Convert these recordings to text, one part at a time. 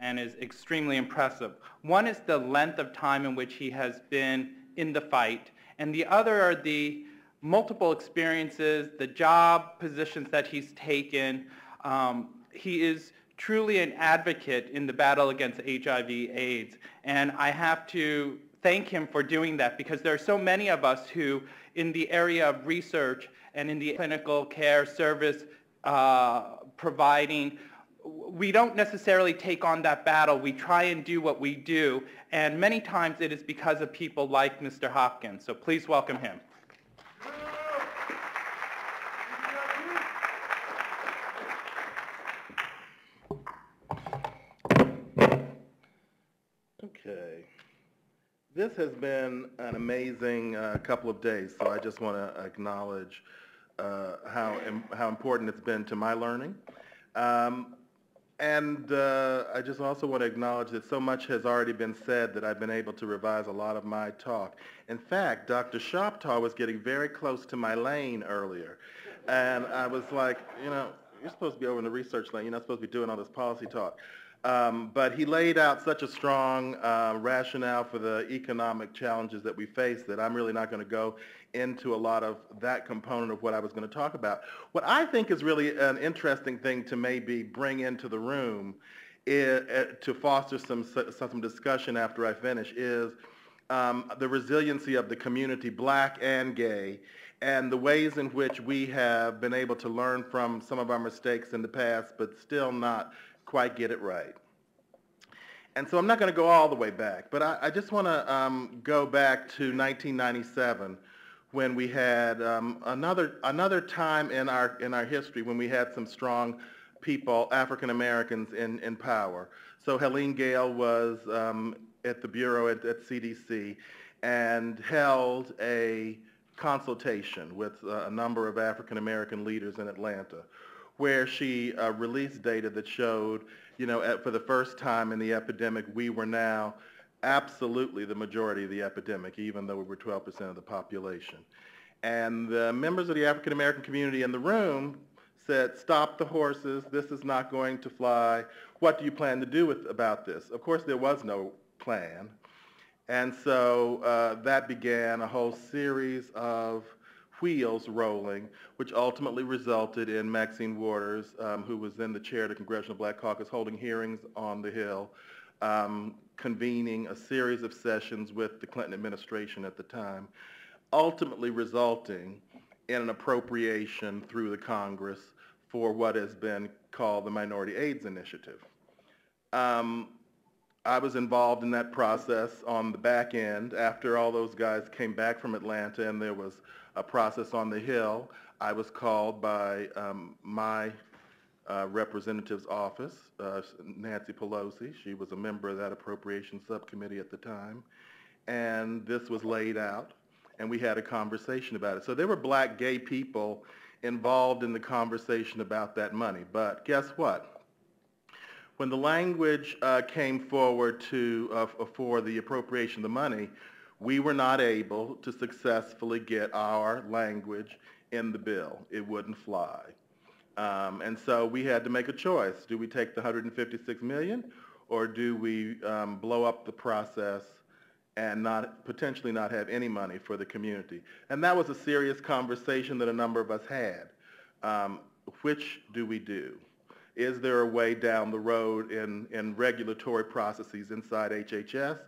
and is extremely impressive. One is the length of time in which he has been in the fight, and the other are the multiple experiences, the job positions that he's taken. He is truly an advocate in the battle against HIV/AIDS, and I have to thank him for doing that, because there are so many of us who, in the area of research and in the clinical care service providing, we don't necessarily take on that battle. We try and do what we do, and many times it is because of people like Mr. Hopkins. So please welcome him. Okay. This has been an amazing couple of days, so I just want to acknowledge how important it's been to my learning. I just also want to acknowledge that so much has already been said that I've been able to revise a lot of my talk. In fact, Dr. Shoptaw was getting very close to my lane earlier. And I was like, you know, you're supposed to be over in the research lane. You're not supposed to be doing all this policy talk. But he laid out such a strong rationale for the economic challenges that we face that I'm really not going to go into a lot of that component of what I was going to talk about. What I think is really an interesting thing to maybe bring into the room to foster some discussion after I finish is the resiliency of the community, black and gay, and the ways in which we have been able to learn from some of our mistakes in the past, but still not quite get it right. And so I'm not going to go all the way back, but I just want to go back to 1997 when we had another time in our history when we had some strong people, African Americans in power. So Helene Gayle was at the Bureau at CDC and held a consultation with a number of African American leaders in Atlanta, where she released data that showed, you know, for the first time in the epidemic, we were now absolutely the majority of the epidemic, even though we were 12% of the population. And the members of the African American community in the room said, stop the horses, this is not going to fly. What do you plan to do about this? Of course, there was no plan. And so that began a whole series of wheels rolling, which ultimately resulted in Maxine Waters, who was then the chair of the Congressional Black Caucus, holding hearings on the Hill, convening a series of sessions with the Clinton administration at the time, ultimately resulting in an appropriation through the Congress for what has been called the Minority AIDS Initiative. I was involved in that process on the back end after all those guys came back from Atlanta and there was a process on the Hill. I was called by my representative's office, Nancy Pelosi. She was a member of that appropriations subcommittee at the time. And this was laid out and we had a conversation about it. So there were black gay people involved in the conversation about that money. But guess what? When the language came forward for the appropriation of the money, we were not able to successfully get our language in the bill. It wouldn't fly. And so we had to make a choice. Do we take the $156 million, or do we blow up the process and potentially not have any money for the community? And that was a serious conversation that a number of us had. Which do we do? Is there a way down the road in regulatory processes inside HHS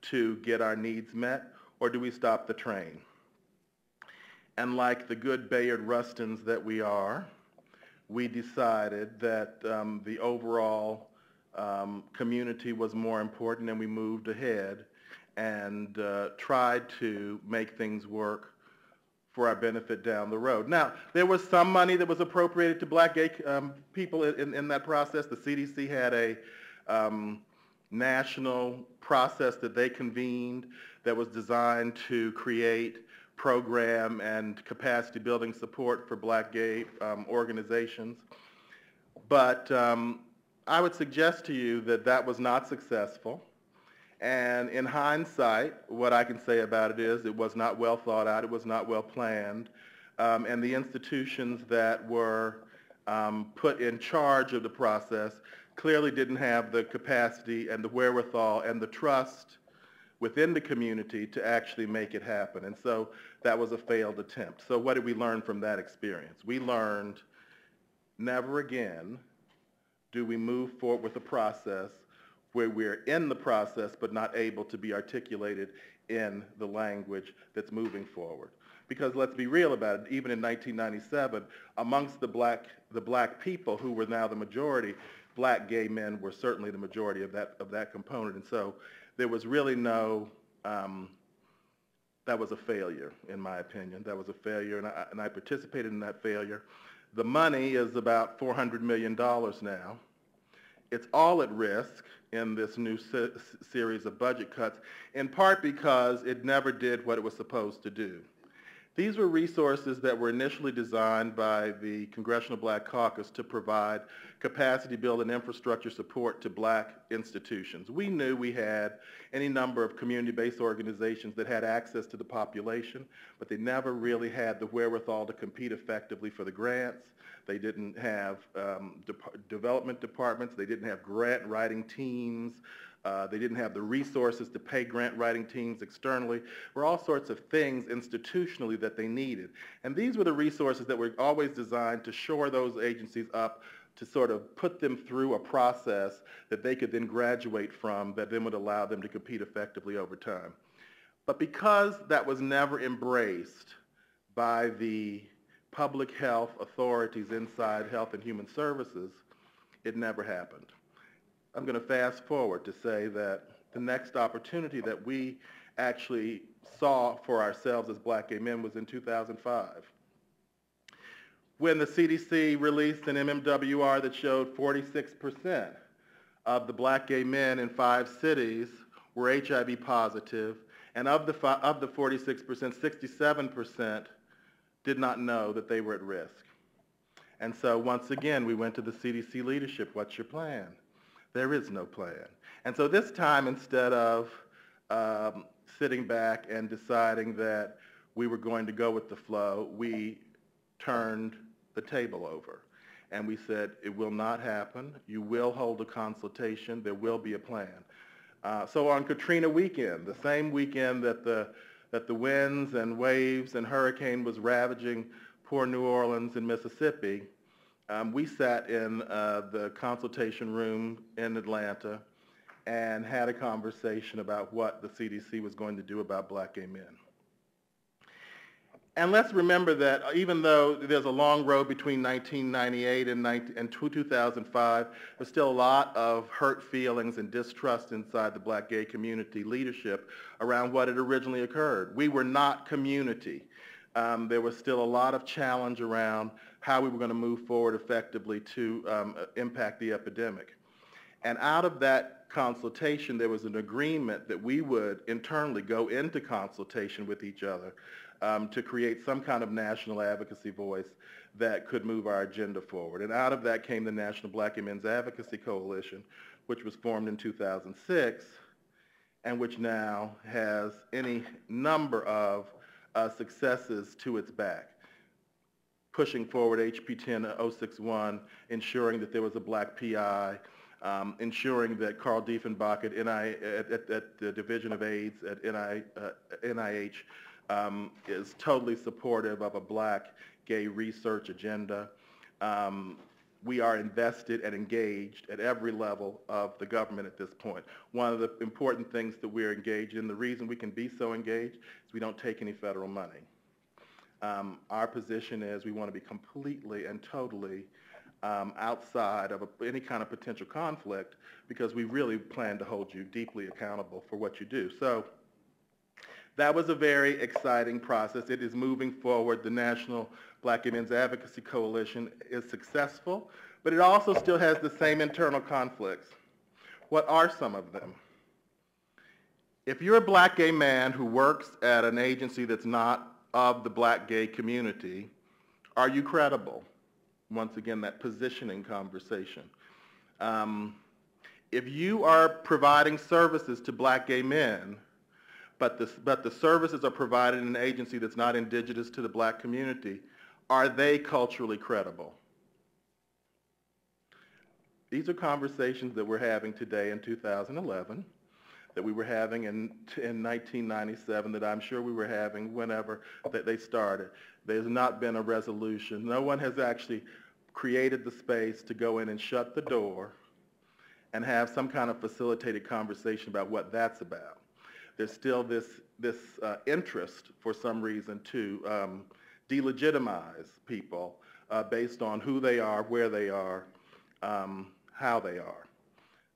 to get our needs met, or do we stop the train? And like the good Bayard Rustins that we are, we decided that the overall community was more important, and we moved ahead and tried to make things work for our benefit down the road. Now, there was some money that was appropriated to black gay people in that process. The CDC had a national process that they convened that was designed to create program and capacity building support for black gay organizations. But I would suggest to you that that was not successful. And in hindsight, what I can say about it is it was not well thought out, it was not well planned, and the institutions that were put in charge of the process clearly didn't have the capacity and the wherewithal and the trust within the community to actually make it happen. And so that was a failed attempt. So what did we learn from that experience? We learned never again do we move forward with a process where we're in the process but not able to be articulated in the language that's moving forward. Because let's be real about it, even in 1997, amongst the black people who were now the majority, black gay men were certainly the majority of that component. And so there was really no, that was a failure, in my opinion. That was a failure, and I participated in that failure. The money is about $400 million now. It's all at risk in this new series of budget cuts, in part because it never did what it was supposed to do. These were resources that were initially designed by the Congressional Black Caucus to provide capacity building and infrastructure support to black institutions. We knew we had any number of community-based organizations that had access to the population, but they never really had the wherewithal to compete effectively for the grants. They didn't have development departments. They didn't have grant writing teams. They didn't have the resources to pay grant writing teams externally. There were all sorts of things institutionally that they needed. And these were the resources that were always designed to shore those agencies up, to sort of put them through a process that they could then graduate from, that then would allow them to compete effectively over time. But because that was never embraced by the public health authorities inside Health and Human Services, it never happened. I'm going to fast forward to say that the next opportunity that we actually saw for ourselves as black gay men was in 2005. When the CDC released an MMWR that showed 46% of the black gay men in 5 cities were HIV positive, and of the 46%, 67% did not know that they were at risk. And so once again, we went to the CDC leadership. What's your plan? There is no plan. And so this time, instead of sitting back and deciding that we were going to go with the flow, we turned the table over. And we said, it will not happen. You will hold a consultation. There will be a plan. So on Katrina weekend, the same weekend that the winds and waves and hurricane was ravaging poor New Orleans and Mississippi, we sat in the consultation room in Atlanta and had a conversation about what the CDC was going to do about black gay men. And let's remember that even though there's a long road between 1998 and 2005, there's still a lot of hurt feelings and distrust inside the black gay community leadership around what had originally occurred. We were not community. There was still a lot of challenge around how we were going to move forward effectively to impact the epidemic. And out of that consultation, there was an agreement that we would internally go into consultation with each other to create some kind of national advocacy voice that could move our agenda forward. And out of that came the National Black and Men's Advocacy Coalition, which was formed in 2006, and which now has any number of successes to its back. Pushing forward HB 10061, ensuring that there was a black PI, ensuring that Carl Diefenbach at the Division of AIDS at NIH is totally supportive of a black gay research agenda. We are invested and engaged at every level of the government at this point. One of the important things that we're engaged in, the reason we can be so engaged, is we don't take any federal money. Our position is we want to be completely and totally outside of any kind of potential conflict, because we really plan to hold you deeply accountable for what you do. So that was a very exciting process. It is moving forward. The National Black and Men's Advocacy Coalition is successful, but it also still has the same internal conflicts. What are some of them? If you're a black gay man who works at an agency that's not of the black gay community, are you credible? Once again, that positioning conversation. If you are providing services to black gay men, but the services are provided in an agency that's not indigenous to the black community, are they culturally credible? These are conversations that we're having today in 2011, that we were having in 1997, that I'm sure we were having whenever that they started. There's not been a resolution. No one has actually created the space to go in and shut the door and have some kind of facilitated conversation about what that's about. There's still this interest, for some reason, to delegitimize people based on who they are, where they are, how they are.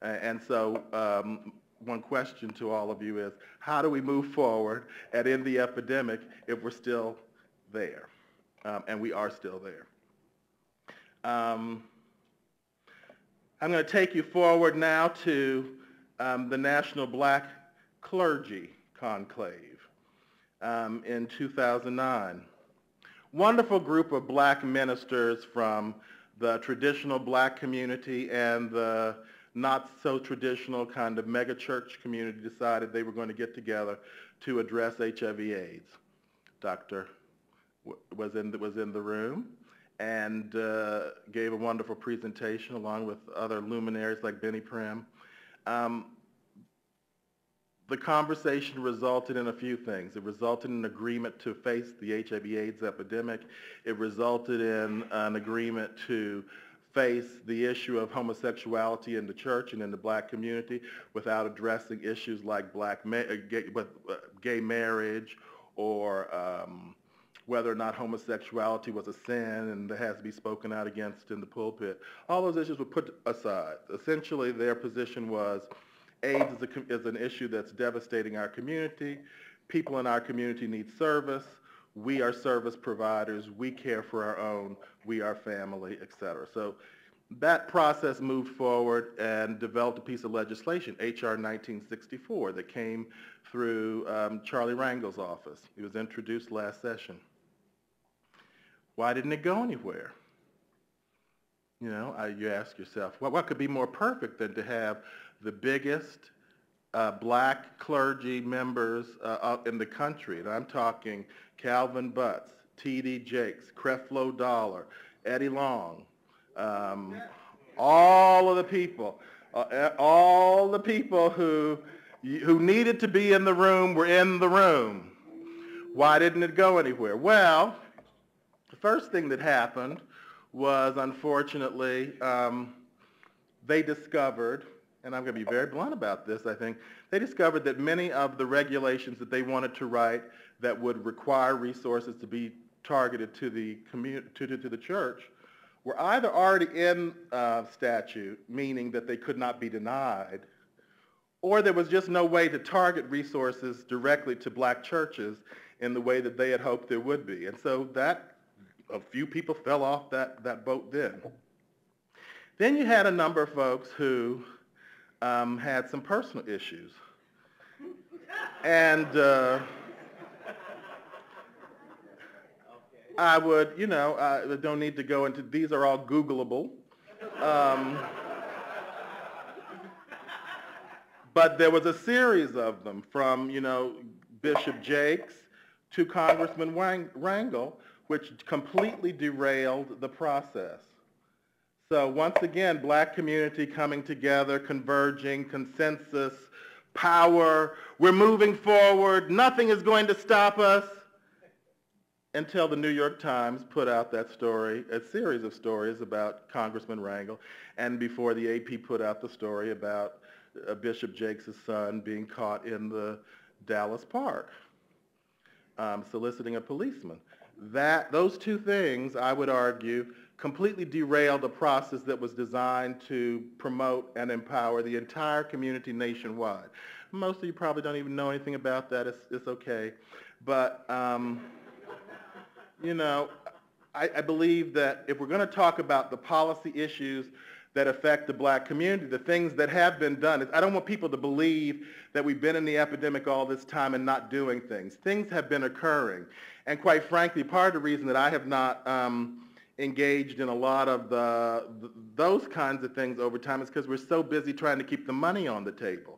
And so one question to all of you is, how do we move forward and end the epidemic if we're still there? And we are still there. I'm going to take you forward now to the National Black Clergy Conclave in 2009. Wonderful group of black ministers from the traditional black community and the not so traditional kind of mega church community decided they were going to get together to address HIV/AIDS. Doctor was in the room and gave a wonderful presentation along with other luminaries like Benny Prim. The conversation resulted in a few things. It resulted in an agreement to face the HIV/AIDS epidemic. It resulted in an agreement to face the issue of homosexuality in the church and in the black community without addressing issues like gay marriage or whether or not homosexuality was a sin and that has to be spoken out against in the pulpit. All those issues were put aside. Essentially, their position was AIDS is an issue that's devastating our community. People in our community need service. We are service providers. We care for our own. We are family, et cetera. So that process moved forward and developed a piece of legislation, H.R. 1964, that came through Charlie Rangel's office. It was introduced last session. Why didn't it go anywhere? You know, you ask yourself, well, what could be more perfect than to have the biggest black clergy members in the country? And I'm talking Calvin Butts, T.D. Jakes, Creflo Dollar, Eddie Long, all of the people who needed to be in the room were in the room. Why didn't it go anywhere? Well, the first thing that happened was, unfortunately, they discovered, and I'm going to be very blunt about this, I think, they discovered that many of the regulations that they wanted to write that would require resources to be targeted to the to the church were either already in statute, meaning that they could not be denied, or there was just no way to target resources directly to black churches in the way that they had hoped there would be. And so a few people fell off that boat then. Then you had a number of folks who had some personal issues. And I would, I don't need to go into, these are all Googleable. But there was a series of them from, Bishop Jakes to Congressman Rangel, which completely derailed the process. So once again, black community coming together, converging, consensus, power, we're moving forward, nothing is going to stop us, until the New York Times put out that story, a series of stories about Congressman Rangel, and before the AP put out the story about Bishop Jakes' son being caught in the Dallas Park, soliciting a policeman. Those two things, I would argue, completely derailed a process that was designed to promote and empower the entire community nationwide. Most of you probably don't even know anything about that. It's okay. But, I believe that if we're going to talk about the policy issues that affect the black community, the things that have been done, I don't want people to believe that we've been in the epidemic all this time and not doing things. Things have been occurring. And quite frankly, part of the reason that I have not engaged in a lot of those kinds of things over time is because we're so busy trying to keep the money on the table.